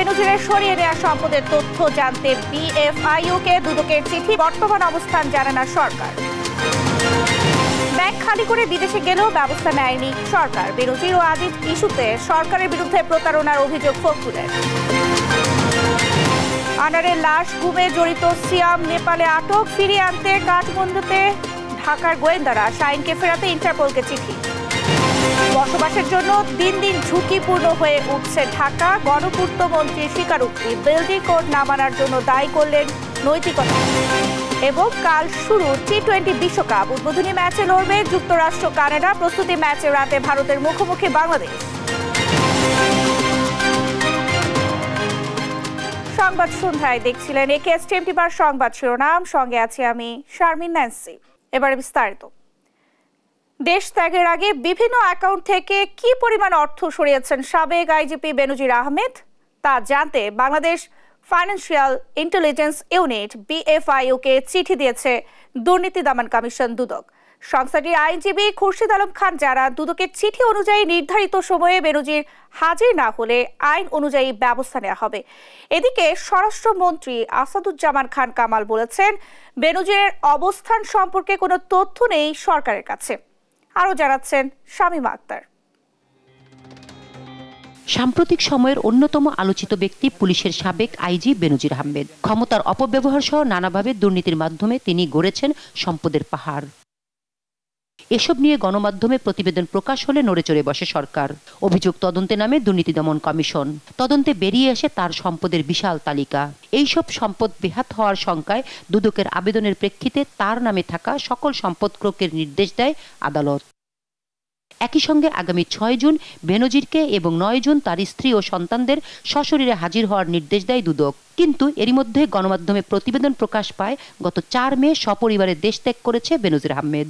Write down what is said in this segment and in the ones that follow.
বেনজিরের সরিয়ে নেওয়া সম্পদের তথ্য জানতে বিএফআইইউকে দুদকের চিঠি, বর্তমান অবস্থান জানে না সরকার। ব্যাংক খালি করে বিদেশে গেলেও ব্যবস্থা নেয়নি সরকার। বেনজির ও আজিজ ইস্যুতে সরকারের বিরুদ্ধে প্রতারণার অভিযোগ ফখরুলের। আনারের লাশ গুমে জড়িত সিয়াম নেপালে আটক, ফিরিয়ে আনতে কাঠমান্ডুতে ঢাকার গোয়েন্দারা। শাহিনকে ফেরাতে ইন্টারপোলকে চিঠি। বসবাসের জন্য দিন দিন ঝুঁকিপূর্ণ হয়ে উঠছে ঢাকা, গণপূর্ত মন্ত্রীর স্বীকারোক্তি। বিল্ডিং কোড না মানার জন্য দায়ী করলেন নৈতিকতা। এবং কাল শুরু টি-20 বিশ্বকাপ, উদ্বোধনী ম্যাচে লড়বে যুক্তরাষ্ট্র কানাডা। প্রস্তুতি ম্যাচে রাতে ভারতের মুখোমুখি বাংলাদেশ। সংবাদ সন্ধ্যায় দেখছিলেন একেএস টিএমটিভার সংবাদ শিরোনাম, সঙ্গে আছি আমি শারমিন ন্যান্সি। এবারে বিস্তারিত। দেশ ত্যাগের আগে বিভিন্ন অ্যাকাউন্ট থেকে কি পরিমাণ অর্থ সরিয়েছেন সাবেক আইজিপি বেনজির আহমেদ তা জানতে বাংলাদেশ ফাইন্যান্সিয়াল ইন্টেলিজেন্স ইউনিট বিএফআইইউকে চিঠি দিয়েছে দুর্নীতি দমন কমিশন দুদক। সংস্থাটির আইনজীবী খুরশিদ আলম খান জানান, দুদকের চিঠি অনুযায়ী নির্ধারিত সময়ে বেনজির হাজির না হলে আইন অনুযায়ী ব্যবস্থা নেওয়া হবে। এদিকে স্বরাষ্ট্রমন্ত্রী আসাদুজ্জামান খান কামাল বলেছেন, বেনজিরের অবস্থান সম্পর্কে কোনো তথ্য নেই সরকারের কাছে। আরও জানাচ্ছেন শামীমা আক্তার। সাম্প্রতিক সময়ের অন্যতম আলোচিত ব্যক্তি পুলিশের সাবেক আইজি বেনজির আহমেদ। ক্ষমতার অপব্যবহার সহ নানাভাবে দুর্নীতির মাধ্যমে তিনি গড়েছেন সম্পদের পাহাড়। এসব নিয়ে গণমাধ্যমে প্রতিবেদন প্রকাশ হলে নড়েচড়ে বসে সরকার। অভিযোগ তদন্তে নামে দুর্নীতি দমন কমিশন। তদন্তে বেরিয়ে আসে তার সম্পদের বিশাল তালিকা। এইসব সম্পদ বেহাত হওয়ার শঙ্কায় দুদকের আবেদনের প্রেক্ষিতে তার নামে থাকা সকল সম্পদ ক্রোকের নির্দেশ দেয় আদালত। একই সঙ্গে আগামী 6 জুন বেনজিরকে এবং 9 জুন তার স্ত্রী ও সন্তানদের সশরীরে হাজির হওয়ার নির্দেশ দেয় দুদক। কিন্তু এরই মধ্যে গণমাধ্যমে প্রতিবেদন প্রকাশ পায় গত 4 মে সপরিবারে দেশ ত্যাগ করেছে বেনজির আহমেদ।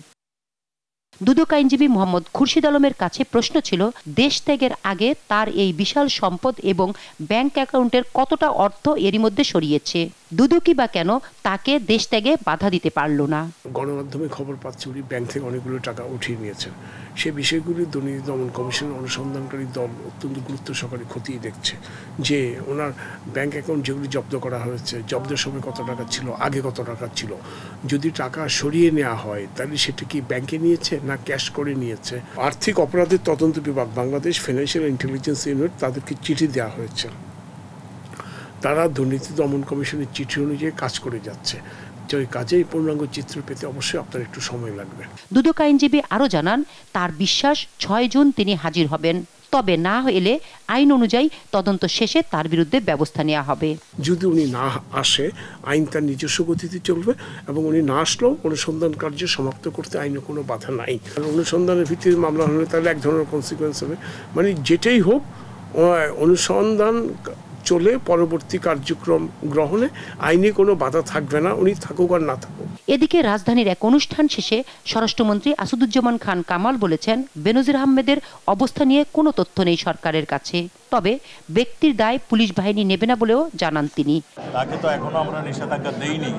দুদক আইনজীবী মোহাম্মদ খুরশিদ আলমের কাছে প্রশ্ন ছিল, দেশ ত্যাগের আগে তার এই বিশাল সম্পদ এবং ব্যাংক অ্যাকাউন্টের কতটা অর্থ এরই মধ্যে সরিয়েছে, দুদকই বা কেন তাকে দেশ ত্যাগে বাধা দিতে পারল না। গণমাধ্যমে খবর পাচ্ছে উনি ব্যাংক থেকে অনেকগুলো টাকা উঠিয়ে নিয়েছেন। সে বিষয়গুলি দুর্নীতি দমন কমিশনের অনুসন্ধানকারী দল অত্যন্ত গুরুত্ব সহকারে খতিয়ে দেখছে যে ওনার ব্যাংক অ্যাকাউন্ট যেগুলি জব্দ করা হয়েছে, জব্দের সময় কত টাকা ছিল, আগে কত টাকা ছিল। যদি টাকা সরিয়ে নেওয়া হয় তাহলে সেটা কি ব্যাংকে নিয়েছে না ক্যাশ করে নিয়েছে। আর্থিক অপরাধের তদন্ত বিভাগ বাংলাদেশ ফাইন্যান্সিয়াল ইন্টেলিজেন্স ইউনিট তাদেরকে চিঠি দেওয়া হয়েছে। তারা দুর্নীতি দমন কমিশনের চিঠি অনুযায়ী কাজ করে যাচ্ছে। ওই কাজেই পূর্ণাঙ্গ চিত্র পেতে অবশ্যই আপনার একটু সময় লাগবে। দুদক আইনজীবী আরও জানান, তার বিশ্বাস 6 জুন তিনি হাজির হবেন। তবে না এলে আইন অনুযায়ী তদন্ত শেষে তার বিরুদ্ধে ব্যবস্থা নেওয়া হবে। যদি উনি না আসে আইন তার নিজস্ব গতিতে চলবে এবং উনি না আসলেও অনুসন্ধান কার্য সমাপ্ত করতে আইনে কোনো বাধা নাই। অনুসন্ধানের ভিত্তিতে মামলা হলে তাহলে এক ধরনের কনসিকুয়েন্স হবে। মানে যেটাই হোক অনুসন্ধান চলে পরবর্তী কার্যক্রম গ্রহণে আইনে কোনো বাধা থাকবে না, উনি থাকুক আর না থাকুক। এদিকে রাজধানীর এক অনুষ্ঠান শেষে স্বরাষ্ট্রমন্ত্রী আসাদুজ্জামান খান কামাল বলেছেন, বেনজির আহমেদের অবস্থা নিয়ে কোনো তথ্য নেই সরকারের কাছে। তবে ব্যক্তির দায় পুলিশ বাহিনী নেবে না বলেও জানান তিনি। তাকে তো এখনো আমরা নিষেধাজ্ঞা দেইনি,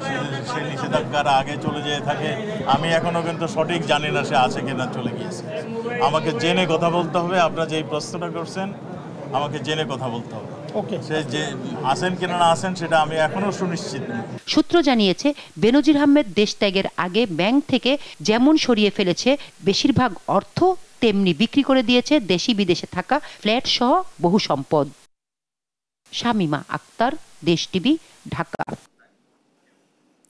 সে নিষেধাজ্ঞার আগে চলে যেয়ে থাকে। আমি এখনো কিন্তু সঠিক জানি না সে আছে কিনা চলে গিয়েছে। আমাকে জেনে কথা বলতে হবে। আপনারা যেই প্রশ্নটা করছেন আমাকে জেনে কথা বলতে হবে। সে যে আসেন কিনা না আসেন সেটা আমি এখনো সুনিশ্চিত না। সূত্র জানিয়েছে, বেনজির আহমেদ দেশ ত্যাগের আগে ব্যাংক থেকে যেমন সরিয়ে ফেলেছে বেশিরভাগ অর্থ, তেমনি বিক্রি করে দিয়েছে দেশি বিদেশে থাকা ফ্ল্যাট সহ বহু সম্পদ। শামীমা আক্তার, দেশ টিভি, ঢাকা।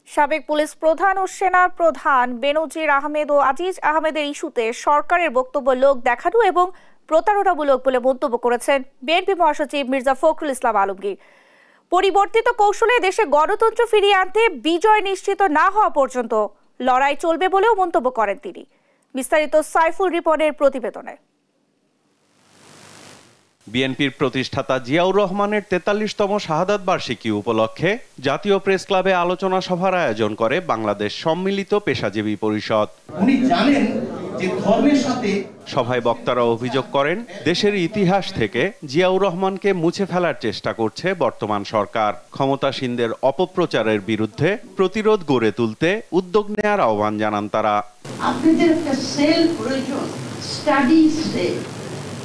সাবেক পুলিশ প্রধান ও সেনা প্রধান বেনজির আহমেদ ও আজিজ আহমেদের ইস্যুতে সরকারের বক্তব্য লোক দেখানো এবং প্রতারণামূলক বলে মন্তব্য করেছেন বিএনপি মহাসচিব মির্জা ফখরুল ইসলাম আলমগীর। পরিবর্তিত কৌশলে দেশে গণতন্ত্র ফিরিয়ে আনতে বিজয় নিশ্চিত না হওয়া পর্যন্ত লড়াই চলবে বলেও মন্তব্য করেন তিনি। বিস্তারিত সাইফুল রিপনের প্রতিবেদনে। বিএনপির প্রতিষ্ঠাতা জিয়াউর রহমানের ৪৩তম শাহাদাত বার্ষিকী উপলক্ষে জাতীয় প্রেস ক্লাবে আলোচনা সভার আয়োজন করে বাংলাদেশ সম্মিলিত পেশাজীবী পরিষদ। উনি জানেন যে ধর্মের সাথে সভায় বক্তারা অভিযোগ করেন, দেশের ইতিহাস থেকে জিয়াউর রহমানকে মুছে ফেলার চেষ্টা করছে বর্তমান সরকার। ক্ষমতাসীনদের অপপ্রচারের বিরুদ্ধে প্রতিরোধ গড়ে তুলতে উদ্যোগ নেয়ার আহ্বান জানান তারা। আপনাদের একটা সেল প্রয়োজন, স্টাডি সেল,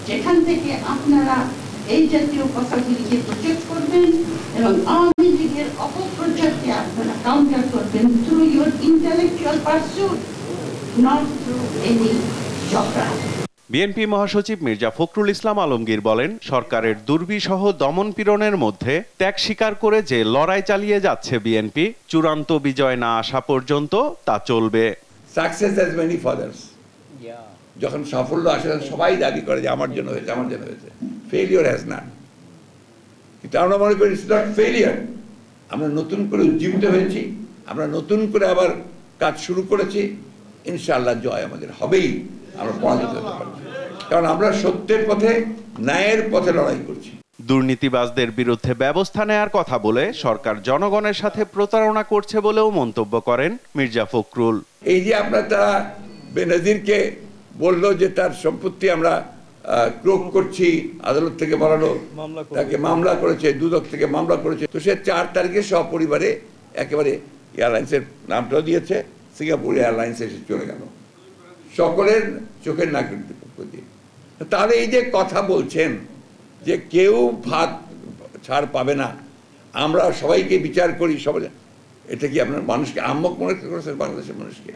যেখান থেকে আপনারা এই জাতীয় কথাগুলিকে প্রজেক্ট করবেন এবং আওয়ামী লীগের অপপ্রচারকে আপনারা কাউন্টার করবেন through your intellectual pursuit, not through any ঝগড়া। বিএনপি মহাসচিব মির্জা ফখরুল ইসলাম আলমগীর বলেন, সরকারের দুর্বিষহ দমন পীড়নের মধ্যে ত্যাগ স্বীকার করে যে লড়াই চালিয়ে যাচ্ছে বিএনপি, চূড়ান্ত বিজয় না আসা পর্যন্ত তা চলবে। Success has many father's. যখন সাফল্য আসে সবাই দাবি করে যে আমার জন্য হয়েছে, আমার জন্য হয়েছে। ফেলিওর হ্যাজ নান। কিন্তু আমরা মনে করি ইটস নট ফেলিয়ার। আমরা নতুন করে উজ্জীবিত হয়েছি, আমরা নতুন করে আবার কাজ শুরু করেছি। ইনশাআল্লাহ জয় আমাদের হবেই, আমরা পরাজিত হতে পারবো, কারণ আমরা সত্যের পথে, ন্যায়ের পথে লড়াই করছি। দুর্নীতিবাজদের বিরুদ্ধে ব্যবস্থা নেয়ার কথা বলে সরকার জনগণের সাথে প্রতারণা করছে বলেও মন্তব্য করেন মির্জা ফখরুল। এই যে আপনার তারা বেনজিরকে বললো যে তার সম্পত্তি আমরা ক্রোক করছি, আদালত থেকে বলালো, তাকে মামলা করেছে, দুদক থেকে মামলা করেছে। তো সে 4 তারিখে সপরিবারে একেবারে এয়ারলাইন্সের নামটাও দিয়েছে, সিঙ্গাপুর এয়ারলাইন্সে এসে চলে গেল সকলের চোখের নাকের পক্ষ দিয়ে। তাহলে এই যে কথা বলছেন যে কেউ ভাত ছাড় পাবে না, আমরা সবাইকে বিচার করি, সবাই, এটা কি আপনার মানুষকে আহম্মক মনে করেছেন? বাংলাদেশের মানুষকে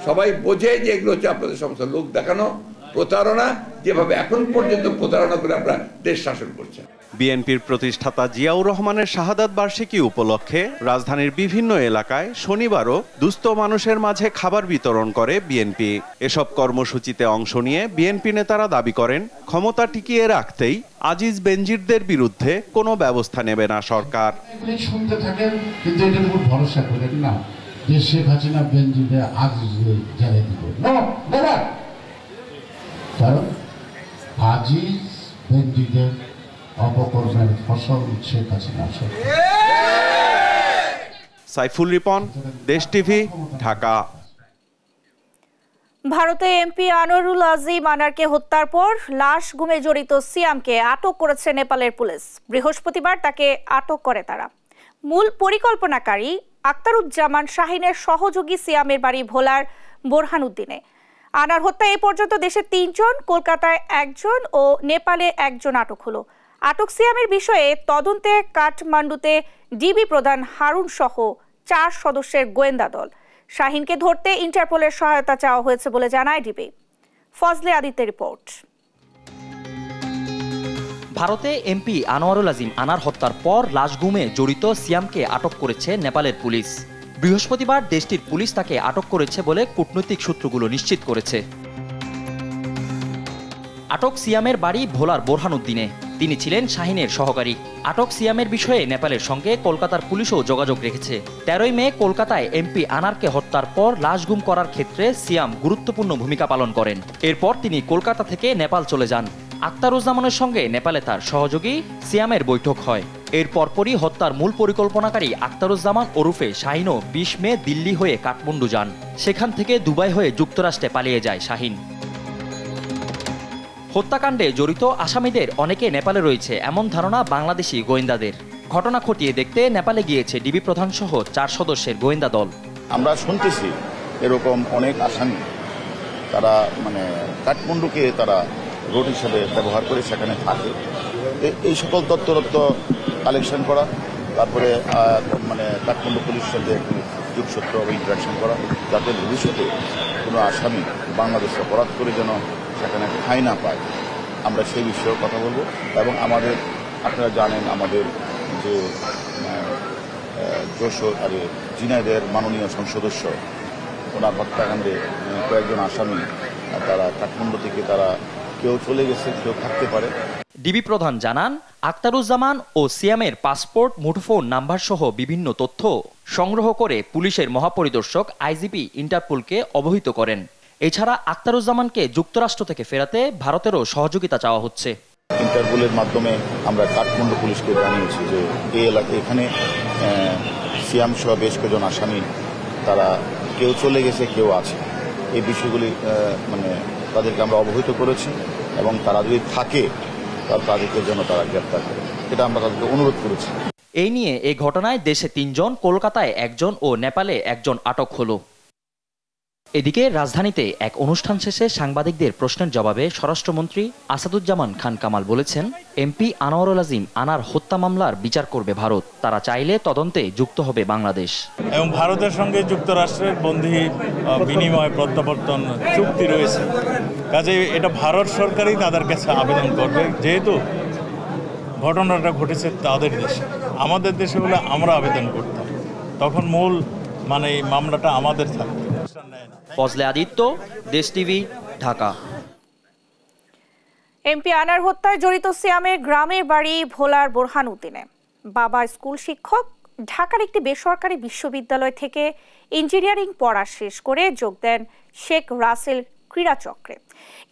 সবাই বোঝে যে এগুলো হচ্ছে আপনাদের সমস্যা, লোক দেখানো, প্রতারণা, যেভাবে এখন পর্যন্ত প্রতারণা করে আপনারা দেশ শাসন করছেন। বিএনপির প্রতিষ্ঠাতা জিয়াউর রহমানের শাহাদাত বার্ষিকী উপলক্ষে রাজধানীর বিভিন্ন এলাকায় শনিবারও দুস্থ মানুষের মাঝে খাবার বিতরণ করে বিএনপি। এসব কর্মসূচিতে অংশ নিয়ে বিএনপি নেতারা দাবি করেন, ক্ষমতা টিকিয়ে রাখতেই আজিজ বেনজিরদের বিরুদ্ধে কোনো ব্যবস্থা নেবে না সরকার। শুনতে থাকেন কিন্তু এটা খুব ভরসা করেন না যে শেখ হাসিনা বেনজিরে আজিজ জ্বালিয়ে দিবে, কারণ আজিজ বেনজিরের অপকর্মের ফসল শেখ হাসিনা। সাইফুল রিপন, দেশ টিভি, ঢাকা। ভারতে এমপি আনোয়ারুল আজিম আনারকে হত্যার পর লাশ গুমে জড়িত সিয়ামকে আটক করেছে নেপালের পুলিশ। বৃহস্পতিবার তাকে আটক করে তারা। মূল পরিকল্পনাকারী আখতারুজ্জামান শাহিনের সহযোগী সিয়ামের বাড়ি ভোলার বোরহানুদ্দিনে। আনার হত্যা এ পর্যন্ত দেশে 3 জন, কলকাতায় 1 জন ও নেপালে 1 জন আটক হলো। আটক সিয়ামের বিষয়ে তদন্তে কাঠমান্ডুতে ডিবি প্রধান হারুন সহ 4 সদস্যের গোয়েন্দা দল। শাহিনকে ধরতে ইন্টারপোলের সহায়তা চাওয়া হয়েছে বলে জানায় ডিবি। ফজলে আদিত্যের রিপোর্ট। ভারতে এমপি আনোয়ারুল আজিম আনার হত্যার পর লাশ গুমে জড়িত সিয়ামকে আটক করেছে নেপালের পুলিশ। বৃহস্পতিবার দেশটির পুলিশ তাকে আটক করেছে বলে কূটনৈতিক সূত্রগুলো নিশ্চিত করেছে। আটক সিয়ামের বাড়ি ভোলার বোরহানুদ্দিনে। তিনি ছিলেন শাহিনের সহকারী। আটক সিয়ামের বিষয়ে নেপালের সঙ্গে কলকাতার পুলিশও যোগাযোগ রেখেছে। 13 মে কলকাতায় এমপি আনারকে হত্যার পর লাশ গুম করার ক্ষেত্রে সিয়াম গুরুত্বপূর্ণ ভূমিকা পালন করেন। এরপর তিনি কলকাতা থেকে নেপাল চলে যান। আখতারুজ্জামানের সঙ্গে নেপালে তার সহযোগী সিয়ামের বৈঠক হয়। এর পরপরই হত্যার মূল পরিকল্পনাকারী আখতারুজ্জামান ওরফে শাহিনও 20 মে দিল্লি হয়ে কাঠমান্ডু যান। সেখান থেকে দুবাই হয়ে যুক্তরাষ্ট্রে পালিয়ে যায় শাহিন। হত্যাকাণ্ডে জড়িত আসামিদের অনেকে নেপালে রয়েছে এমন ধারণা বাংলাদেশি গোয়েন্দাদের। ঘটনা খতিয়ে দেখতে নেপালে গিয়েছে ডিবি প্রধান সহ 4 সদস্যের গোয়েন্দা দল। আমরা শুনতেছি এরকম অনেক আসামি তারা কাঠমান্ডুকে তারা রোড হিসেবে ব্যবহার করে সেখানে থাকে। এই সকল তথ্য কালেকশন করা, তারপরে কাঠমান্ডু পুলিশের সাথে যোগসূত্র ইন্টারাকশন করা, যাতে ভবিষ্যতে কোনো আসামি বাংলাদেশে অপরাধ করে যেন সেখানে ঠাঁই না পায়, আমরা সেই বিষয়েও কথা বলবো। এবং আমাদের, আপনারা জানেন, আমাদের যে যশোর ঝিনাইদহের মাননীয় সংসদস্য, ওনার হত্যাকাণ্ডে কয়েকজন আসামি তারা কাঠমান্ডু থেকে তারা কেউ চলে গেছে, কেউ থাকতে পারে। ডিবি প্রধান জানান, আখতারুজ্জামান ও সিয়ামের পাসপোর্ট, মুঠোফোন নাম্বার সহ বিভিন্ন তথ্য সংগ্রহ করে পুলিশের মহাপরিদর্শক আইজিপি ইন্টারপোলকে অবহিত করেন। এছাড়া আখতারুজ্জামানকে যুক্তরাষ্ট্র থেকে ফেরাতে ভারতেরও সহযোগিতা চাওয়া হচ্ছে। ইন্টারপোলের মাধ্যমে আমরা কাঠমান্ডু পুলিশকে জানিয়েছি যে এই এলাকায় এখানে সিয়াম সহ বেশ কয়েকজন আসামি তারা কেউ চলে গেছে, কেউ আছে। এই বিষয়গুলি তাদেরকে আমরা অবহিত করেছি এবং তারা যদি থাকে তাদেরকে যেন তারা গ্রেপ্তার করে, এটা আমরা তাদেরকে অনুরোধ করেছি। এই নিয়ে এই ঘটনায় দেশে 3 জন, কলকাতায় 1 জন ও নেপালে 1 জন আটক হলো। এদিকে রাজধানীতে এক অনুষ্ঠান শেষে সাংবাদিকদের প্রশ্নের জবাবে স্বরাষ্ট্রমন্ত্রী আসাদুজ্জামান খান কামাল বলেছেন, এমপি আনোয়ারুল আজিম আনার হত্যা মামলার বিচার করবে ভারত, তারা চাইলে তদন্তে যুক্ত হবে বাংলাদেশ। এবং ভারতের সঙ্গে যুক্তরাষ্ট্রের বন্দী বিনিময় প্রত্যাবর্তন চুক্তি রয়েছে, কাজে এটা ভারত সরকারই তাদের কাছে আবেদন করবে, যেহেতু ঘটনাটা ঘটেছে তাদের দেশে। আমাদের দেশে হলে আমরা আবেদন করতাম, তখন মূল এই মামলাটা আমাদের থাকতো। ফজলে আদিত্য, দেশ টিভি, ঢাকা। এমপি আনার হত্যায় জড়িত সিয়ামের গ্রামের বাড়ি ভোলার বোরহানউদ্দিনে। বাবা স্কুল শিক্ষক, ঢাকার একটি বেসরকারি বিশ্ববিদ্যালয় থেকে ইঞ্জিনিয়ারিং পড়া শেষ করে যোগ দেন শেখ রাসেল ক্রীড়া চক্রে।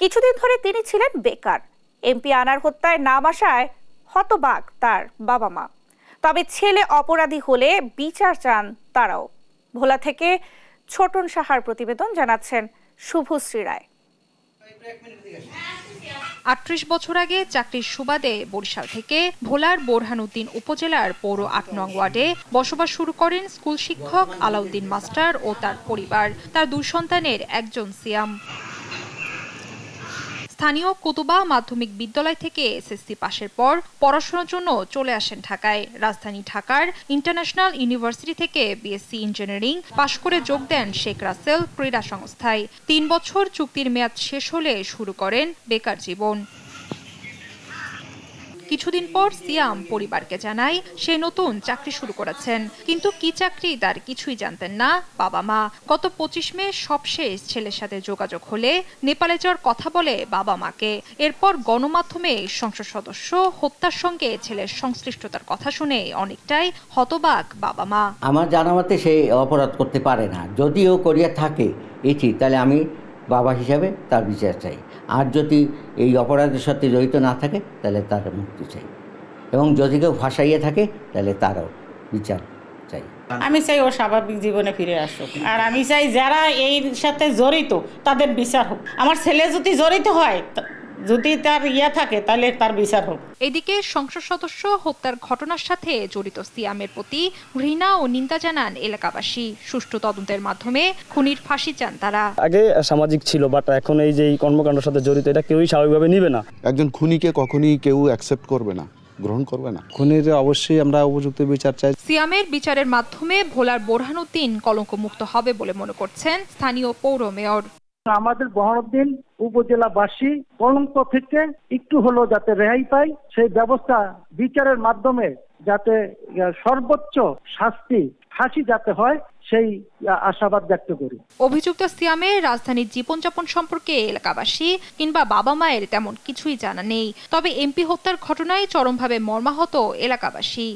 কিছুদিন ধরে তিনি ছিলেন বেকার। এমপি আনার হত্যায় নাম আসায় হতবাক তার বাবা মা, তবে ছেলে অপরাধী হলে বিচার চান তারাও। ভোলা থেকে ছোটন সাহার প্রতিবেদন, জানাচ্ছেন শুভশ্রী রায়। ৩৮ বছর আগে চাকরির সুবাদে বরিশাল থেকে ভোলার বোরহানউদ্দিন উপজেলার পৌর ৮ নং ওয়ার্ডে বসবাস শুরু করেন স্কুল শিক্ষক আলাউদ্দিন মাস্টার ও তার পরিবার। তার 2 সন্তানের একজন সিয়াম। স্থানীয় কুতুবা মাধ্যমিক বিদ্যালয় থেকে এসএসসি পাশের পর পড়াশোনার জন্য চলে আসেন ঢাকায়। রাজধানী ঢাকার ইন্টারন্যাশনাল ইউনিভার্সিটি থেকে বিএসসি ইঞ্জিনিয়ারিং পাশ করে যোগ দেন শেখ রাসেল ক্রীড়া সংস্থায়। 3 বছর চুক্তির মেয়াদ শেষ হলে শুরু করেন বেকার জীবন। কিছুদিন পর সিয়াম পরিবারকে জানায় সে নতুন চাকরি শুরু করেছেন, কিন্তু কি চাকরি তার কিছুই জানতেন না বাবা মা। গত 25 মে সবশেষ ছেলের সাথে যোগাযোগ হলে নেপালে যাওয়ার কথা বলে বাবা মাকে। এরপর গণমাধ্যমে সংসদ সদস্য হত্যার সঙ্গে ছেলের সংশ্লিষ্টতার কথা শুনে অনেকটাই হতবাক বাবা মা। আমার জানা মতে সে অপরাধ করতে পারে না, যদিও করিয়া থাকে এটি, তাহলে আমি বাবা হিসাবে তার বিচার চাই। আর যদি এই অপরাধের সাথে জড়িত না থাকে তাহলে তার মুক্তি চাই, এবং যদি কেউ ফাঁসাইয়া থাকে তাহলে তারও বিচার চাই। আমি চাই ও স্বাভাবিক জীবনে ফিরে আসুক, আর আমি চাই যারা এই সাথে জড়িত তাদের বিচার হোক। আমার ছেলে যদি জড়িত হয়, যদি তার থাকে, তাহলে তার বিচার হোক। এদিকে সংসদ সদস্য হত্যার ঘটনার সাথে জড়িত সিয়ামের প্রতি ঘৃণা ও নিন্দা জানান এলাকাবাসী। সুষ্ঠু তদন্তের মাধ্যমে খুনির ফাঁসি চান তারা। আগে সামাজিক ছিল, বাট এখন এই যে কর্মকাণ্ডের সাথে জড়িত, এটা কেউই স্বাভাবিকভাবে নিবে না। একজন খুনিকে কখনই কেউ অ্যাকসেপ্ট করবে না, গ্রহণ করবে না। খুনির অবশ্যই আমরা উপযুক্ত বিচার চাই। সিয়ামের বিচারের মাধ্যমে ভোলার বোরহানউদ্দিন কলঙ্ক মুক্ত হবে বলে মনে করছেন স্থানীয় পৌর মেয়র। আমাদের বোরহানউদ্দিন উপজেলাবাসী কলঙ্ক থেকে একটু হলো যাতে রেহাই পায়, সেই ব্যবস্থা বিচারের মাধ্যমে যাতে সর্বোচ্চ শাস্তি ফাঁসি যাতে হয়, সেই আশাবাদ ব্যক্ত করি। অভিযুক্ত সিয়ামের রাজধানীর জীবনযাপন সম্পর্কে এলাকাবাসী কিংবা বাবা মায়ের তেমন কিছুই জানা নেই, তবে এমপি হত্যার ঘটনায় চরমভাবে মর্মাহত এলাকাবাসী।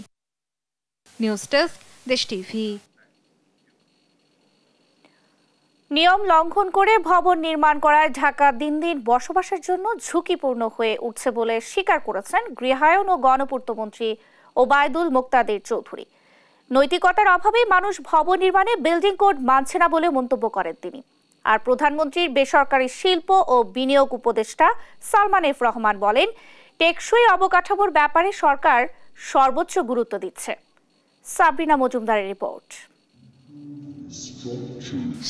নিউজ ডেস্ক, দেশ টিভি। নিয়ম লঙ্ঘন করে ভবন নির্মাণ করায় ঢাকা দিন দিন বসবাসের জন্য ঝুঁকিপূর্ণ হয়ে উঠছে বলে স্বীকার করেছেন গৃহায়ন ও গণপূর্ত মন্ত্রী ওবায়দুল মোক্তাদির চৌধুরী। নৈতিকতার অভাবে মানুষ ভবন নির্মাণে বিল্ডিং কোড মানছে না বলে মন্তব্য করেন তিনি। আর প্রধানমন্ত্রীর বেসরকারি শিল্প ও বিনিয়োগ উপদেষ্টা সালমান এফ রহমান বলেন, টেকসই অবকাঠামোর ব্যাপারে সরকার সর্বোচ্চ গুরুত্ব দিচ্ছে। সাবরিনা মজুমদারের রিপোর্ট।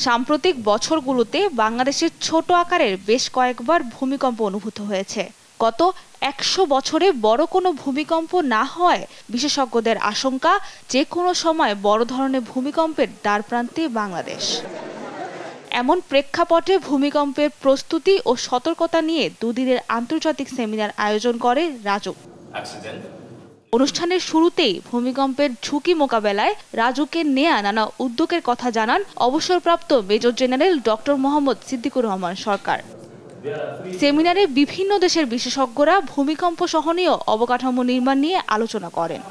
সাম্প্রতিক বছরগুলোতে বাংলাদেশের ছোট আকারের বেশ কয়েকবার ভূমিকম্প অনুভূত হয়েছে। গত 100 বছরে বড় কোনো ভূমিকম্প না হয় বিশেষজ্ঞদের আশঙ্কা যে কোনো সময় বড় ধরনের ভূমিকম্পের দ্বারপ্রান্তে বাংলাদেশ। এমন প্রেক্ষাপটে ভূমিকম্পের প্রস্তুতি ও সতর্কতা নিয়ে 2 দিনের আন্তর্জাতিক সেমিনার আয়োজন করে রাজুক। অনুষ্ঠানের শুরুতেই ভূমিকম্পের ঝুঁকি মোকাবেলায় রাজুকের নেয়া নানা উদ্যোগের কথা জানান অবসরপ্রাপ্ত major general doctor Mohammad Siddiqur Rahman Sarkar. সেমিনারে বিভিন্ন দেশের বিশেষজ্ঞরা ভূমিকম্প সহনীয় অবকাঠামো নির্মাণ নিয়ে আলোচনা করেন।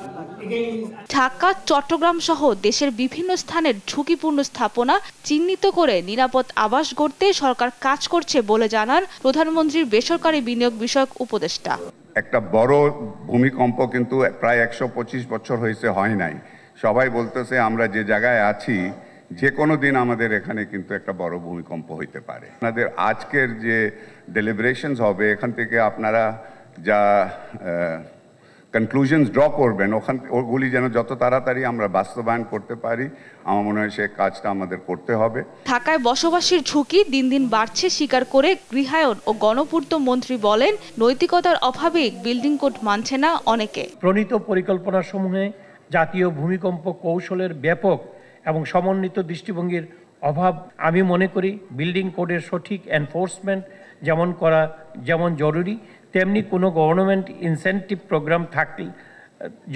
ঢাকা, চট্টগ্রাম সহ দেশের বিভিন্ন স্থানের ঝুঁকিপূর্ণ স্থাপনা চিহ্নিত করে নিরাপদ আবাস গড়তে সরকার কাজ করছে বলে জানান প্রধানমন্ত্রীর বেসরকারি বিনিয়োগ বিষয়ক উপদেষ্টা। একটা বড় ভূমিকম্প কিন্তু প্রায় 125 বছর হয়েছে, হয় নাই। সবাই বলতেছে আমরা যে জায়গায় আছি যে কোনো দিন আমাদের এখানে কিন্তু একটা বড় ভূমিকম্প হইতে পারে। আপনাদের আজকের যে ডেলিব্রেশনস হবে, এখান থেকে আপনারা যা কনক্লুশনস ড্র করবেন ওগুলি যেন যত তাড়াতাড়ি আমরা বাস্তবায়ন করতে পারি, আমার মনে হয় সে কাজটা আমাদের করতে হবে। ঢাকায় বসবাসের ঝুঁকি দিন দিন বাড়ছে স্বীকার করে গৃহায়ন ও গণপূর্ত মন্ত্রী বলেন, নৈতিকতার অভাবে বিল্ডিং কোড মানছে না অনেকে। প্রণীত পরিকল্পনা সমূহে জাতীয় ভূমিকম্প কৌশলের ব্যাপক এবং সমন্বিত দৃষ্টিভঙ্গির অভাব। আমি মনে করি বিল্ডিং কোডের সঠিক এনফোর্সমেন্ট যেমন জরুরি, তেমনি কোনো গভর্নমেন্ট ইনসেন্টিভ প্রোগ্রাম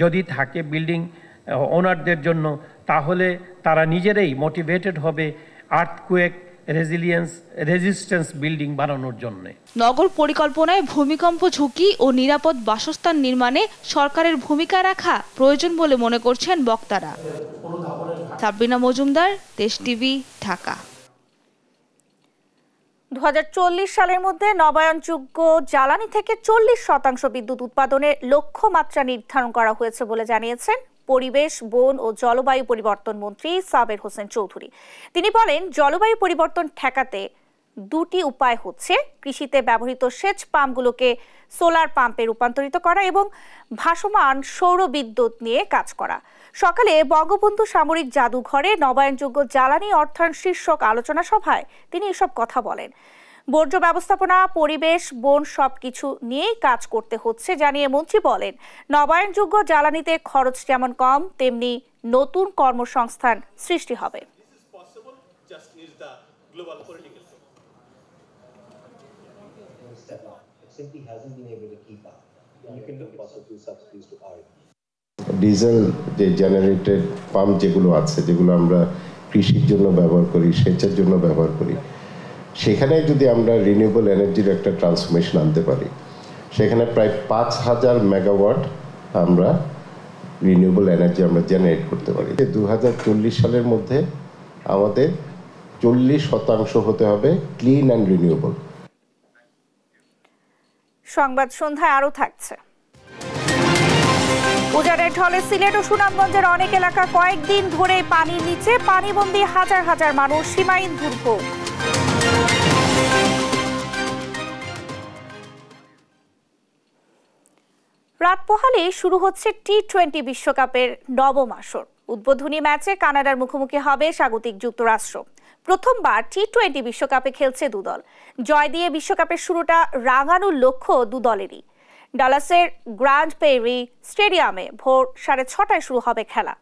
যদি থাকে বিল্ডিং ওনারদের জন্য, তাহলে তারা নিজেরাই মোটিভেটেড হবে আর্থকুয়েক রেজিস্ট্যান্স বিল্ডিং বানানোর জন্য। নগর পরিকল্পনায় ভূমিকম্প ঝুঁকি ও নিরাপদ বাসস্থান নির্মাণে সরকারের ভূমিকা রাখা প্রয়োজন বলে মনে করছেন বক্তারা। সাবরিনা মজুমদার, দেশ টিভি, ঢাকা। 2040 সালের মধ্যে নবায়নযোগ্য জ্বালানি থেকে 40% বিদ্যুৎ উৎপাদনের লক্ষ্যমাত্রা নির্ধারণ করা হয়েছে বলে জানিয়েছেন পরিবেশ, বন ও জলবায়ু পরিবর্তন মন্ত্রী সাবের হোসেন চৌধুরী। তিনি বলেন, জলবায়ু পরিবর্তন ঠেকাতে দুটি উপায় হচ্ছে কৃষিতে ব্যবহৃত সেচ পাম্পগুলোকে সোলার পাম্পে রূপান্তরিত করা এবং ভাসমান সৌর বিদ্যুৎ নিয়ে কাজ করা। সকালে বঙ্গবন্ধু সামরিক জাদুঘরে নবায়নযোগ্য জ্বালানি অর্থায়ন শীর্ষক আলোচনা সভায় তিনি এসব কথা বলেন। বর্জ্য ব্যবস্থাপনা, পরিবেশ, বন সবকিছু নিয়েই কাজ করতে হচ্ছে জানিয়ে মন্ত্রী বলেন, নবায়নযোগ্য জ্বালানিতে খরচ যেমন কম, তেমনি নতুন কর্মসংস্থান সৃষ্টি হবে। ডিজেল যে জেনারেটেড পাম্প যেগুলো আছে, যেগুলো আমরা কৃষির জন্য ব্যবহার করি, সেচের জন্য ব্যবহার করি, সেখানে যদি আমরা রিনিউয়েবল এনার্জির একটা ট্রান্সফরমেশন আনতে পারি, সেখানে প্রায় 5000 মেগাওয়াট আমরা রিনিউয়েবল এনার্জি আমরা জেনারেট করতে পারি। 2040 সালের মধ্যে আমাদের 40% হতে হবে ক্লিন অ্যান্ড রিনিউয়েবল। সংবাদ সন্ধ্যায় আরো থাকছে। উজানের ঢলে সিলেট ও সুনামগঞ্জের অনেক এলাকা কয়েকদিন ধরে পানির নিচে, পানিবন্দী হাজার হাজার মানুষ, সীমাহীন দুর্ভোগ। রাত পোহালে শুরু হচ্ছে টি-20 বিশ্বকাপের নবম আসর। উদ্বোধনী ম্যাচে কানাডার মুখোমুখি হবে স্বাগতিক যুক্তরাষ্ট্র। প্রথমবার টি-20 বিশ্বকাপে খেলছে দুদল। জয় দিয়ে বিশ্বকাপের শুরুটা রাঙানোর লক্ষ্য দুদলেরই। ডালাসের গ্র্যান্ড পেরি স্টেডিয়ামে ভোর 6:30 শুরু হবে খেলা।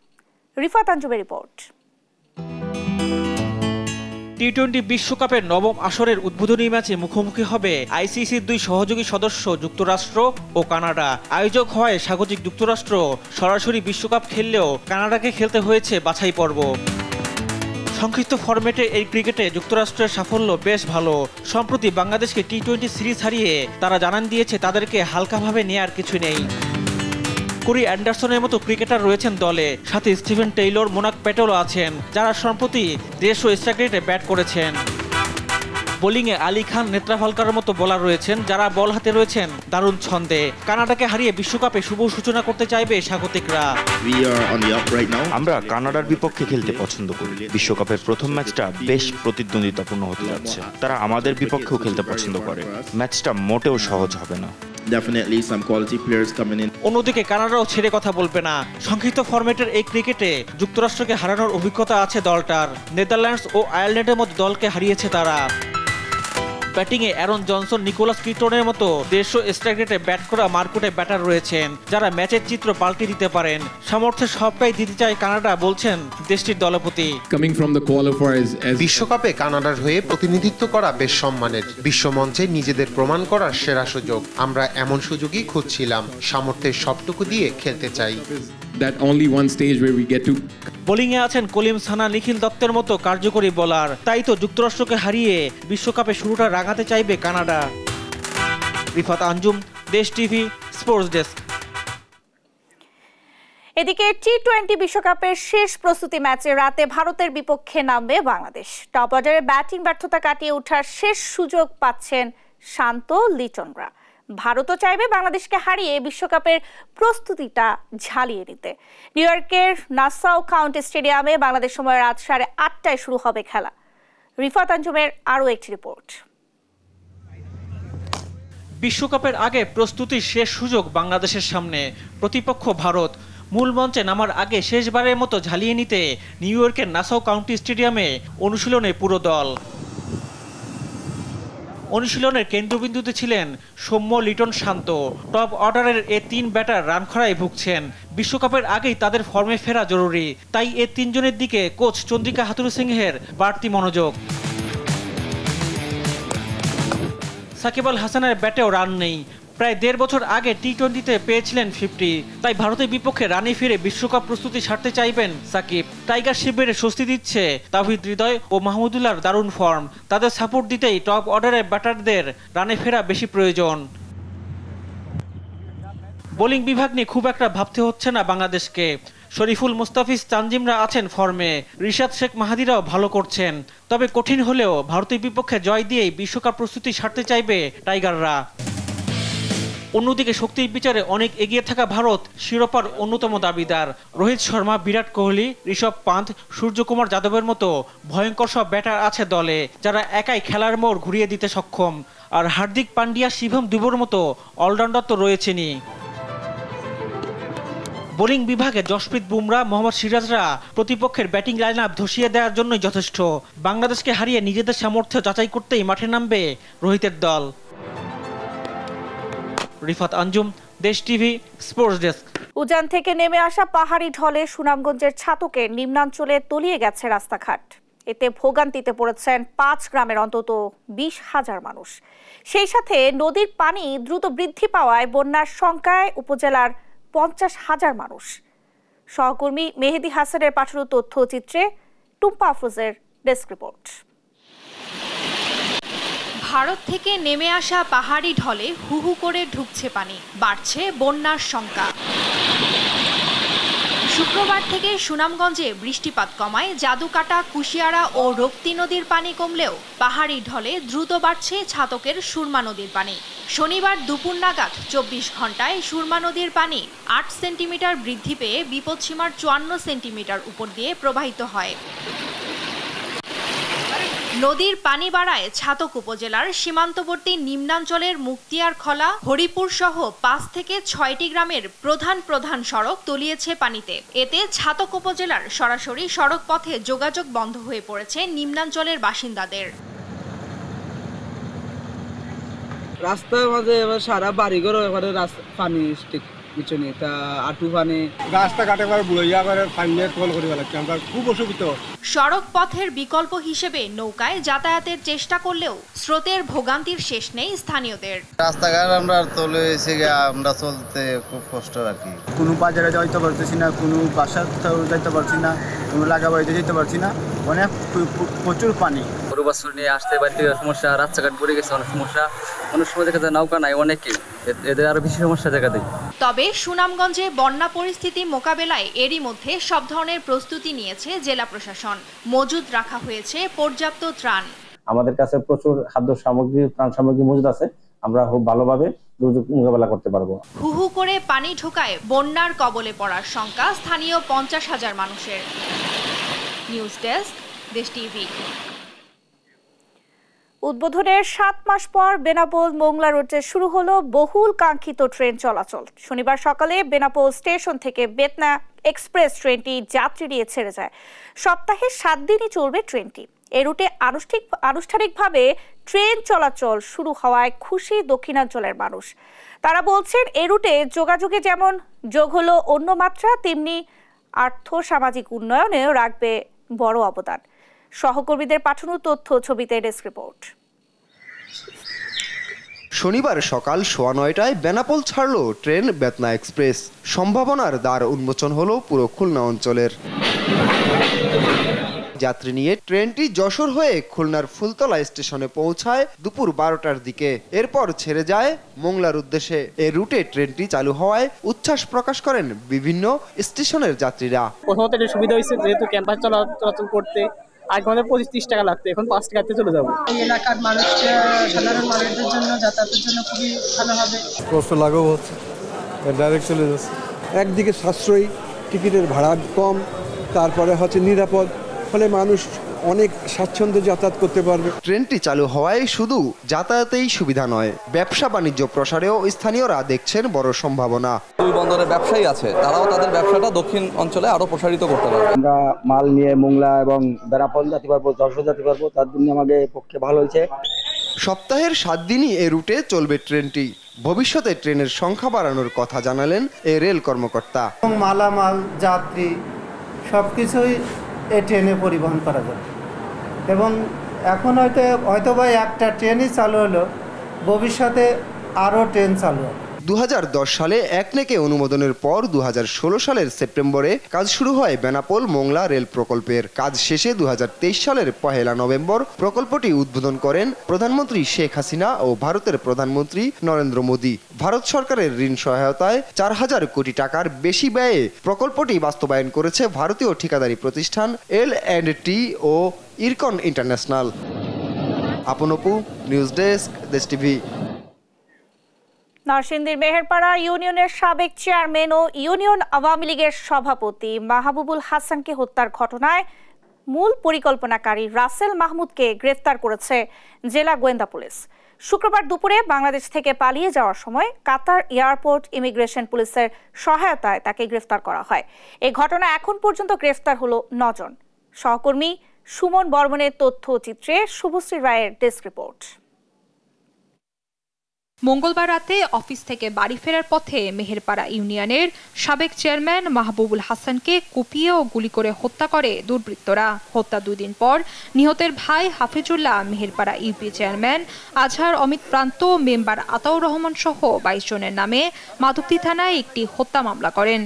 রিফাত আঞ্জুমের রিপোর্ট। টি-20 বিশ্বকাপের নবম আসরের উদ্বোধনী ম্যাচে মুখোমুখি হবে আইসিসির দুই সহযোগী সদস্য যুক্তরাষ্ট্র ও কানাডা। আয়োজক হয় স্বাগতিক যুক্তরাষ্ট্র। সরাসরি বিশ্বকাপ খেললেও কানাডাকে খেলতে হয়েছে বাছাই পর্ব। সংক্ষিপ্ত ফরম্যাটে এই ক্রিকেটে যুক্তরাষ্ট্রের সাফল্য বেশ ভালো। সম্প্রতি বাংলাদেশকে টি-20 সিরিজ হারিয়ে তারা জানান দিয়েছে তাদেরকে হালকাভাবে নেয়ার কিছু নেই। কোরি অ্যান্ডারসনের মতো ক্রিকেটার রয়েছেন দলে, সাথে স্টিভেন টেইলর, মোনাক প্যাটেলও আছেন, যারা সম্প্রতি দেশ ও স্ট্রাইক ব্যাট করেছেন। বোলিংয়ে আলী খান, নেত্রাভালকারের মতো বোলার রয়েছেন, যারা বল হাতে রয়েছেন দারুণ ছন্দে। কানাডাকে হারিয়ে বিশ্বকাপে শুভ সূচনা করতে চাইবে স্বাগতিকরা। আমরা কানাডার বিপক্ষে খেলতে পছন্দ করি। বিশ্বকাপের প্রথম ম্যাচটা বেশ প্রতিদ্বন্দ্বিতাপূর্ণ হতে যাচ্ছে। তারা আমাদের বিপক্ষেও খেলতে পছন্দ করে। ম্যাচটা মোটেও সহজ হবে না। অন্যদিকে কানাডাও ছেড়ে কথা বলবে না। সংক্ষিপ্ত ফরম্যাটের এই ক্রিকেটে যুক্তরাষ্ট্রকে হারানোর অভিজ্ঞতা আছে দলটার। নেদারল্যান্ডস ও আয়ারল্যান্ডের মতো দলকে হারিয়েছে তারা। ব্যাটিংয়ে অ্যারন জনসন, নিকোলাস কিটনের মতো দেড়শো স্ট্রাইক রেটে ব্যাট করা মারকুটে ব্যাটার রয়েছেন, যারা ম্যাচের চিত্র পাল্টে দিতে পারেন। সামর্থ্যের সবটাই দিতে চায় কানাডা, বলছেন দেশটির দলপতি। বিশ্বকাপে কানাডার হয়ে প্রতিনিধিত্ব করা বেশ সম্মানের। বিশ্বমঞ্চে নিজেদের প্রমাণ করার সেরা সুযোগ। আমরা এমন সুযোগই খুঁজছিলাম। সামর্থ্যের সবটুকু দিয়ে খেলতে চাই। বোলিংয়ে আছেন কলিম সানা, নিখিল দত্তের মতো কার্যকরী বোলার। তাই তো যুক্তরাষ্ট্রকে হারিয়ে বিশ্বকাপে শুরুটা রাঙাতে চাইবে কানাডা। রিফাত আঞ্জুম, দেশ টিভি, স্পোর্টস ডেস্ক। এদিকে টি-20 বিশ্বকাপের শেষ প্রস্তুতি ম্যাচে রাতে ভারতের বিপক্ষে নামবে বাংলাদেশ। টপ অর্ডারে ব্যাটিং ব্যর্থতা কাটিয়ে ওঠার শেষ সুযোগ পাচ্ছেন শান্ত, লিটনরা। ভারতও চাইবে বাংলাদেশকে হারিয়ে বিশ্বকাপের প্রস্তুতিটা ঝালিয়ে নিতে। নিউ ইয়র্কের নাসাউ কাউন্টি স্টেডিয়ামে বাংলাদেশ সময় রাত 8:30 শুরু হবে খেলা। রিফাত আঞ্জুমের আরও একটি রিপোর্ট। বিশ্বকাপের আগে প্রস্তুতির শেষ সুযোগ বাংলাদেশের সামনে। প্রতিপক্ষ ভারত। মূল মঞ্চে নামার আগে শেষবারের মতো ঝালিয়ে নিতে নিউ ইয়র্কের নাসাউ কাউন্টি স্টেডিয়ামে অনুশীলনে পুরো দল। অনুশীলনের কেন্দ্রবিন্দুতে ছিলেন সৌম্য, লিটন, শান্ত। টপ অর্ডারের এ 3 ব্যাটার রান খরায় ভুগছেন। বিশ্বকাপের আগেই তাদের ফর্মে ফেরা জরুরি, তাই এ 3 জনের দিকে কোচ চন্দ্রিকা হাথুরুসিংহের বাড়তি মনোযোগ। সাকিব আল হাসানের ব্যাটেও রান নেই। প্রায় 1.5 বছর আগে টি-20তে পেয়েছিলেন 50, তাই ভারতের বিপক্ষে রানে ফিরে বিশ্বকাপ প্রস্তুতি সারতে চাইবেন সাকিব। টাইগার শিবিরে স্বস্তি দিচ্ছে তাওহিদ হৃদয় ও মাহমুদুল্লাহর দারুণ ফর্ম। তাদের সাপোর্ট দিতেই টপ অর্ডারের ব্যাটারদের রানে ফেরা বেশি প্রয়োজন। বোলিং বিভাগ নিয়ে খুব একটা ভাবতে হচ্ছে না বাংলাদেশকে। শরীফুল, মুস্তাফিজ, তানজিমরা আছেন ফর্মে। রিশাদ, শেখ মাহাদিরাও ভালো করছেন। তবে কঠিন হলেও ভারতের বিপক্ষে জয় দিয়েই বিশ্বকাপ প্রস্তুতি সারতে চাইবে টাইগাররা। অন্যদিকে শক্তির বিচারে অনেক এগিয়ে থাকা ভারত শিরোপার অন্যতম দাবিদার। রোহিত শর্মা, বিরাট কোহলি, ঋষভ পান্থ, সূর্যকুমার যাদবের মতো ভয়ঙ্কর সব ব্যাটার আছে দলে, যারা একাই খেলার মোড় ঘুরিয়ে দিতে সক্ষম। আর হার্দিক পান্ডিয়া, শিভম দুবের মতো অলরাউন্ডার তো রয়েছেনই। বোলিং বিভাগে জশপ্রীত বুমরা, মোহাম্মদ সিরাজরা প্রতিপক্ষের ব্যাটিং লাইন আপ ধসিয়ে দেওয়ার জন্যই যথেষ্ট। বাংলাদেশকে হারিয়ে নিজেদের সামর্থ্য যাচাই করতেই মাঠে নামবে রোহিতের দল। রিফাত আঞ্জুম, দেশ টিভি, স্পোর্টস ডেস্ক। উজান থেকে নেমে আসা পাহাড়ি ঢলে সুনামগঞ্জের ছাতকের নিম্নাঞ্চলে তলিয়ে গেছে রাস্তাঘাট। এতে ভোগান্তিতে পড়েছেন 5 গ্রামের অন্তত 20,000 মানুষ। সেই সাথে নদীর পানি দ্রুত বৃদ্ধি পাওয়ায় বন্যার শঙ্কায় উপজেলার 50,000 মানুষ। সহকর্মী মেহেদি হাসানের পাঠানো তথ্যচিত্রে টুম্পা আফরোজের ডেস্ক রিপোর্ট। ভারত থেকে নেমে আসা পাহাড়ি ঢলে হুহু করে ঢুকছে পানি, বাড়ছে বন্যার শঙ্কা। শুক্রবার থেকে সুনামগঞ্জে বৃষ্টিপাত কমায় জাদুকাটা, কুশিয়ারা ও রক্তি নদীর পানি কমলেও পাহাড়ি ঢলে দ্রুত বাড়ছে ছাতকের সুরমা নদীর পানি। শনিবার দুপুর নাগাদ 24 ঘন্টায় সুরমা নদীর পানি 8 সেন্টিমিটার বৃদ্ধি পেয়ে বিপদসীমার 54 সেন্টিমিটার উপর দিয়ে প্রবাহিত হয়। নদীর পানি বাড়ায় ছাতক উপজেলার সীমান্তবর্তী নিম্নাঞ্চলের মুক্তিয়ারখলা, হরিপুর সহ 5 থেকে 6টি গ্রামের প্রধান সড়ক তলিয়েছে পানিতে। এতে ছাতক উপজেলার সরাসরি সড়ক পথে যোগাযোগ বন্ধ হয়ে পড়েছে নিম্নাঞ্চলের বাসিন্দাদের। রাস্তার মাঝে এবার সারা বাড়িঘর এবারে পানি কিছু নেই, তা আটু পানি রাস্তাঘাটে বুড়াইয়া করে পানি কল করে লাগছে, আমরা খুব অসুবিধা। সড়ক পথের বিকল্প হিসেবে নৌকায় যাতায়াতের চেষ্টা করলেও স্রোতের ভোগান্তির শেষ নেই স্থানীয়দের। রাস্তাঘাট আমরা তলে এসে আমরা চলতে খুব কষ্ট আর কি। কোনো বাজারে যাইতে পারতেছি না, কোনো বাসা যাইতে পারছি না, কোনো লাগা বাড়িতে যেতে পারছি না, অনেক প্রচুর পানি। গরু বাছুর নিয়ে আসতে বাড়িতে সমস্যা, রাস্তাঘাট পড়ে গেছে অনেক সমস্যা। অনেক সময় দেখা যায় নৌকা নাই, অনেকে এদের আরো বেশি সমস্যা দেখা দেয়। তবে সুনামগঞ্জে বন্যা পরিস্থিতি মোকাবেলায় এরই মধ্যে সব ধরনের প্রস্তুতি নিয়েছে জেলা প্রশাসন। মজুদ রাখা হয়েছে পর্যাপ্ত ত্রাণ। আমাদের কাছে প্রচুর খাদ্য সামগ্রী, ত্রাণ সামগ্রী মজুদ আছে, আমরা খুব ভালোভাবে দুর্যোগ মোকাবেলা করতে পারবো। হুহু করে পানি ঢোকায় বন্যার কবলে পড়ার শঙ্কা স্থানীয় 50,000 মানুষের। নিউজ ডেস্ক, দেশ টিভি। উদ্বোধনের 7 মাস পর বেনাপোল মোংলা রোডে শুরু হলো বহুল কাঙ্ক্ষিত ট্রেন চলাচল। শনিবার সকালে বেনাপোল স্টেশন থেকে বেতনা এক্সপ্রেস ট্রেনটি যাত্রী নিয়ে ছেড়ে যায়। সপ্তাহে 7 দিনই চলবে ট্রেনটি। এই রুটে আনুষ্ঠানিকভাবে ট্রেন চলাচল শুরু হওয়ায় খুশি দক্ষিণাঞ্চলের মানুষ। তারা বলছেন এই রুটে যোগাযোগে যেমন যোগ হলো অন্য মাত্রা, তেমনি আর্থ সামাজিক উন্নয়নেও রাখবে বড় অবদান। সহকর্মীদের পাঠানো তথ্য ছবিতে ডেস্ক রিপোর্ট। শনিবার সকাল 9:15টায় বেনাপোল ছাড়ল ট্রেন বেতনা এক্সপ্রেস। সম্ভাবনার দ্বার উন্মোচন হলো পুরো খুলনা অঞ্চলের। যাত্রী নিয়ে ট্রেনটি যশোর হয়ে খুলনার ফুলতলা স্টেশনে পৌঁছায় দুপুর 12টার দিকে। এরপর ছেড়ে যায় মোংলার উদ্দেশ্যে। এই রুটে ট্রেনটি চালু হওয়ায় উচ্ছ্বাস প্রকাশ করেন বিভিন্ন স্টেশনের যাত্রীরা। প্রথমত এটা সুবিধা হয়েছে, যেহেতু ক্যাম্পাস চলাচল করতে আগে আমাদের 25-30 টাকা লাগতো, এখন 5 টাকাতে চলে যাবো। এই এলাকার মানুষ, সাধারণ মানুষদের জন্য যাতায়াতের জন্য খুবই ভালো হবে। কষ্ট লাঘব হচ্ছে, ডাইরেক্ট চলে যাচ্ছে। একদিকে সাশ্রয়ী, টিকিটের ভাড়া কম, তারপরে হচ্ছে নিরাপদ, ফলে মানুষ অনেক স্বাচ্ছন্দ্যে যাতায়াত করতে পারবে। ট্রেনটি চালু হওয়ায় শুধু যাতায়াতেই সুবিধা নয়, ব্যবসা বাণিজ্য প্রসারেও স্থানীয়রা দেখছেন বড় সম্ভাবনা। দুই বন্দরের ব্যবসায়ী আছে, তারাও তাদের ব্যবসাটা দক্ষিণ অঞ্চলে আরো প্রসারিত করতে পারবে। আমরা মাল নিয়ে মোংলা এবং বেনাপোল যেতে পারবো, যশোর যেতে পারবো, তার জন্য আমাদের পক্ষে ভালো হয়েছে। সপ্তাহের 7 দিনই এই রুটে চলবে ট্রেনটি। ভবিষ্যতে ট্রেনের সংখ্যা বাড়ানোর কথা জানালেন এই রেল কর্মকর্তা। মালামাল, যাত্রী সবকিছুই এই ট্রেনে পরিবহন করা যাবে এবং এখন হয়তো বা একটা ট্রেনই চালু হলো, ভবিষ্যতে আরও ট্রেন চালু হবে। 2010 সালে একনেকে অনুমোদনের পর 2016 সালের সেপ্টেম্বরে কাজ শুরু হয় বেনাপোল মোংলা রেল প্রকল্পের। কাজ শেষে 2023 সালের 1 নভেম্বর প্রকল্পটি উদ্বোধন করেন প্রধানমন্ত্রী শেখ হাসিনা ও ভারতের প্রধানমন্ত্রী নরেন্দ্র মোদী। ভারত সরকারের ঋণ সহায়তায় 4000 কোটি টাকার বেশি ব্যয়ে প্রকল্পটি বাস্তবায়ন করেছে ভারতীয় ঠিকাদারি প্রতিষ্ঠান L&T ও ইরকন ইন্টারন্যাশনাল। আপনপু, নিউজ ডেস্ক, দেশ টিভি। নরসিংদীর মেহেরপাড়া ইউনিয়নের সাবেক চেয়ারম্যান ও ইউনিয়ন আওয়ামী লীগের সভাপতি মাহবুবুল হাসানকে হত্যার ঘটনায় মূল পরিকল্পনাকারী রাসেল মাহমুদকে গ্রেফতার করেছে জেলা গোয়েন্দা পুলিশ। শুক্রবার দুপুরে বাংলাদেশ থেকে পালিয়ে যাওয়ার সময় কাতার এয়ারপোর্ট ইমিগ্রেশন পুলিশের সহায়তায় তাকে গ্রেফতার করা হয়। এই ঘটনায় এখন পর্যন্ত গ্রেফতার হলো 9 জন। সহকর্মী সুমন বর্মনের তথ্যচিত্রে শুভশ্রী রায়ের ডেস্ক রিপোর্ট। মঙ্গলবার রাতে অফিস থেকে বাড়ি ফেরার পথে মেহেরপাড়া ইউনিয়নের সাবেক চেয়ারম্যান মাহবুবুল হাসানকে কুপিয়ে ও গুলি করে হত্যা করে দুর্বৃত্তরা। হত্যা 2 দিন পর নিহতের ভাই হাফিজুল্লাহ, মেহেরপাড়া ইউপি চেয়ারম্যান আজহার অমিত প্রান্ত, মেম্বার আতাউর রহমান সহ 22 জনের নামে মাধবদী থানায় একটি হত্যা মামলা করেন।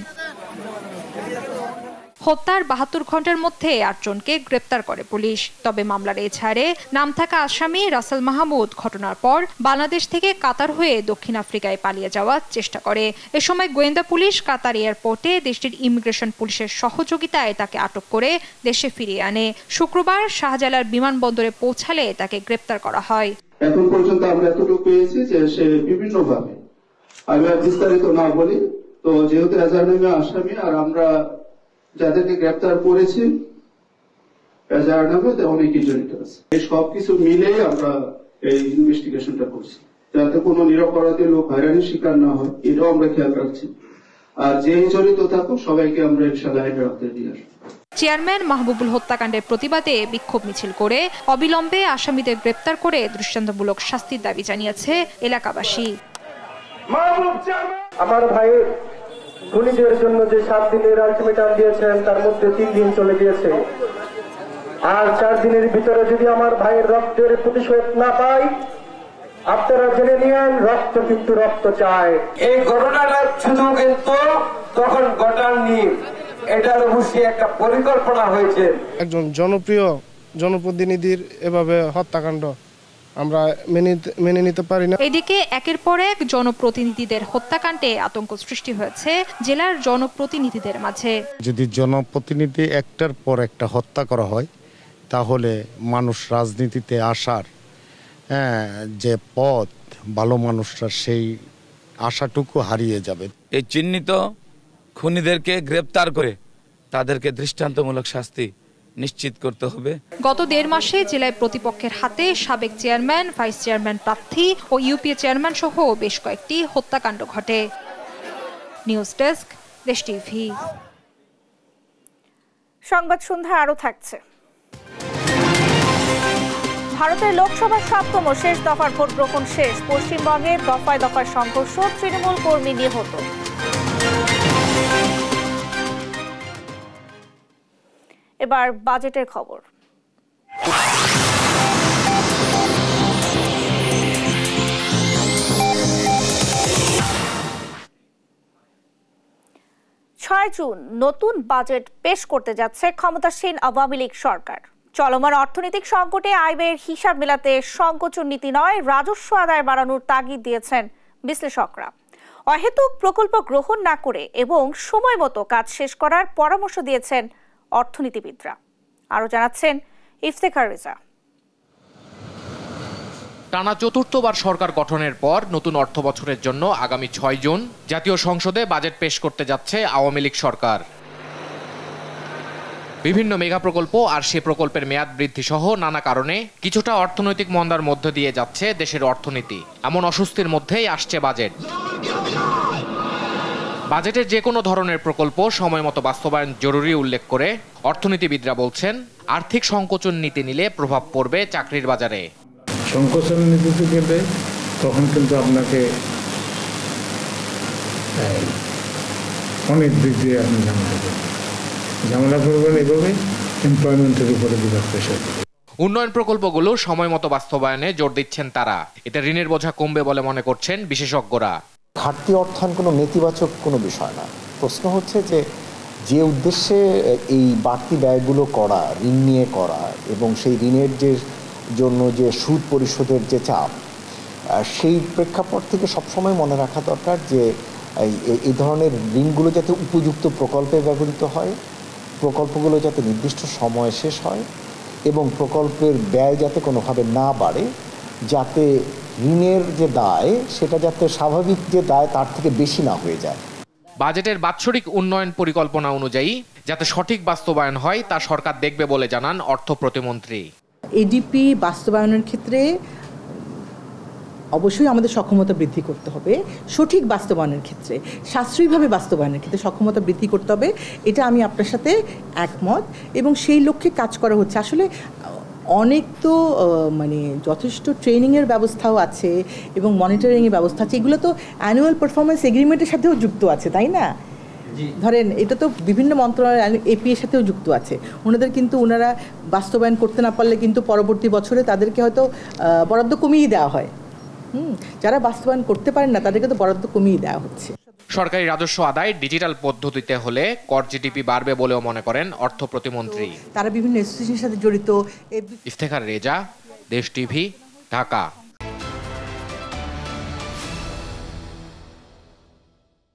হত্যার 72 ঘন্টার মধ্যে 8 জনকে গ্রেপ্তার করে পুলিশ। তবে মামলার এছাড়ে নাম থাকা আসামি রাসেল মাহমুদ ঘটনার পর বাংলাদেশ থেকে কাতার হয়ে দক্ষিণ আফ্রিকায় পালিয়ে যাওয়ার চেষ্টা করে। এ সময় গোয়েন্দা পুলিশ কাতার এয়ারপোর্টে দেশটির ইমিগ্রেশন পুলিশের সহযোগিতায় তাকে আটক করে দেশে ফিরিয়ে আনে। শুক্রবার শাহজালাল বিমানবন্দরে পৌঁছালে তাকে গ্রেপ্তার করা হয়। এখন পর্যন্ত আমরা এতটুকু পেয়েছি যে সে বিভিন্নভাবে, আমি বিস্তারিত না বলি, তো যেহেতু এজাহার নামে আসামি আর আমরা যাদেরকে গ্রেপ্তার করেছি এজাহার নামে অনেকেই জড়িত আছে। এই সবকিছু মিলে আমরা এই ইনভেস্টিগেশনটা করছি যাতে কোনো নিরপরাধী লোক হয়রানির শিকার না হয়, এটাও আমরা খেয়াল রাখছি। আর যেই জড়িত থাকুক সবাইকে আমরা ইনশাআল্লাহ আইনের আওতায় নিয়ে আসবো। চেয়ারম্যান মাহবুবুল হত্যাকাণ্ডের প্রতিবাদে বিক্ষোভ মিছিল করে অবিলম্বে আসামিদের গ্রেপ্তার করে দৃষ্টান্তমূলক শাস্তির দাবি জানিয়েছে এলাকাবাসী। আমার ভাইয়ের খুনিদের জন্য যে 7 দিনের আলটিমেটাম দিয়েছেন তার মধ্যে 3 দিন চলে গিয়েছে। আর 4 দিনের ভিতরে যদি আমার ভাইয়ের রক্তের প্রতিশোধ না পাই, আপনারা জেনে নিয়েন রক্ত কিন্তু রক্ত চায়। এই ঘটনাটা শুধু কিন্তু তখন ঘটাননি, এটার অবশ্যই একটা পরিকল্পনা হয়েছে। একজন জনপ্রিয় জনপ্রতিনিধির এভাবে হত্যাকাণ্ড আমরা মেনে নিতে পারি না। এদিকে একের পর এক জনপ্রতিনিধিদের হত্যাকাণ্ডে আতঙ্ক সৃষ্টি হয়েছে জেলার জনপ্রতিনিধিদের মাঝে। যদি জনপ্রতিনিধি একটার পর একটা হত্যা করা হয় তাহলে মানুষ রাজনীতিতে আসার যে পথ, ভালো মানুষরা সেই আশাটুকু হারিয়ে যাবে। এই চিহ্নিত খুনিদেরকে গ্রেপ্তার করে তাদেরকে দৃষ্টান্তমূলক শাস্তি নিশ্চিত করতে হবে। গত 1.5 মাসে জেলায় প্রতিপক্ষের হাতে সাবেক চেয়ারম্যান, ভাইস চেয়ারম্যান প্রার্থী ও ইউপিএ চেয়ারম্যান সহ বেশ কয়েকটি হত্যাকাণ্ড ঘটে। নিউজ ডেস্ক, দেশ টিভি। সংবাদ সন্ধ্যা আরো থাকছে। ভারতের লোকসভার 7তম শেষ দফার ভোট গ্রহণ শেষ। পশ্চিমবঙ্গে দফায় দফায় সংঘর্ষ, তৃণমূল কর্মী নিহত। এবার বাজেটের খবর। 6 জুন নতুন বাজেট পেশ করতে যাচ্ছে ক্ষমতাসীন আওয়ামী লীগ সরকার। চলমান অর্থনৈতিক সংকটে আয় ব্যয়ের হিসাব মেলাতে সংকোচন নীতি নয়, রাজস্ব আদায় বাড়ানোর তাগিদ দিয়েছেন বিশ্লেষকরা। অহেতুক প্রকল্প গ্রহণ না করে এবং সময় মতো কাজ শেষ করার পরামর্শ দিয়েছেন অর্থনীতিবিদরা। আরো জানাচ্ছেন ইফতেখার রেজা। টানা ৪র্থবার সরকার গঠনের পর নতুন অর্থ বছরের জন্য আগামী 6 জুন জাতীয় সংসদে বাজেট পেশ করতে যাচ্ছে আওয়ামী লীগ সরকার। বিভিন্ন মেগা প্রকল্প আর সে প্রকল্পের মেয়াদ বৃদ্ধি সহ নানা কারণে কিছুটা অর্থনৈতিক মন্দার মধ্য দিয়ে যাচ্ছে দেশের অর্থনীতি। এমন অস্বস্তির মধ্যেই আসছে বাজেট। বাজেটের যে কোনো ধরনের প্রকল্প সময় মতো বাস্তবায়ন জরুরি উল্লেখ করে অর্থনীতিবিদরা বলছেন, আর্থিক সংকোচন নীতি নিলে প্রভাব পড়বে চাকরির বাজারে। সংকোচন নীতিতে গেলে তখন কিন্তু আপনাকে অনেক দিক দিয়ে আপনি ঝামেলা করবেন, এভাবে এমপ্লয়মেন্টের উপরে বিরাট প্রেশার দেবে। উন্নয়ন প্রকল্পগুলো সময় মতো বাস্তবায়নে জোর দিচ্ছেন তারা। এতে ঋণের বোঝা কমবে বলে মনে করছেন বিশেষজ্ঞরা। ঘাটতি অর্থায়ন কোনো নেতিবাচক কোনো বিষয় না। প্রশ্ন হচ্ছে যে উদ্দেশ্যে এই বাড়তি ব্যয়গুলো করা, ঋণ নিয়ে করা এবং সেই ঋণের জন্য যে সুদ পরিশোধের যে চাপ, সেই প্রেক্ষাপট থেকে সবসময় মনে রাখা দরকার যে এই ধরনের ঋণগুলো যাতে উপযুক্ত প্রকল্পে ব্যবহৃত হয়, প্রকল্পগুলো যাতে নির্দিষ্ট সময়ে শেষ হয় এবং প্রকল্পের ব্যয় যাতে কোনোভাবে না বাড়ে, যাতে ঋণের যে দায় সেটা যাতে স্বাভাবিক যে দায় তার থেকে বেশি না হয়ে যায়। বাজেটের বাৎসরিক উন্নয়ন পরিকল্পনা অনুযায়ী যাতে সঠিক বাস্তবায়ন হয় তা সরকার দেখবে বলে জানান অর্থ প্রতিমন্ত্রী। এডিপি বাস্তবায়নের ক্ষেত্রে অবশ্যই আমাদের সক্ষমতা বৃদ্ধি করতে হবে। সঠিক বাস্তবায়নের ক্ষেত্রে, সাশ্রয়ীভাবে বাস্তবায়নের ক্ষেত্রে সক্ষমতা বৃদ্ধি করতে হবে। এটা আমি আপনার সাথে একমত এবং সেই লক্ষ্যে কাজ করা হচ্ছে। আসলে অনেক তো যথেষ্ট ট্রেনিংয়ের ব্যবস্থাও আছে এবং মনিটরিংয়ের ব্যবস্থা আছে। এগুলো তো অ্যানুয়াল পারফরমেন্স এগ্রিমেন্টের সাথেও যুক্ত আছে, তাই না? ধরেন এটা তো বিভিন্ন মন্ত্রণালয় এপি এর সাথেও যুক্ত আছে। ওনারা বাস্তবায়ন করতে না পারলে কিন্তু পরবর্তী বছরে তাদেরকে হয়তো বরাদ্দ কমিয়ে দেওয়া হয়। যারা বাস্তবায়ন করতে পারেন না তাদেরকে তো বরাদ্দ কমিয়ে দেওয়া হচ্ছে। সরকারি রাজস্ব আদায় ডিজিটাল পদ্ধতিতে হলে কর জিডিপি বাড়বে বলেও মনে করেন অর্থ প্রতিমন্ত্রী। তারা বিভিন্ন অ্যাসোসিয়েশনের সাথে জড়িত। ইফতেখার রেজা, দেশ টিভি, ঢাকা।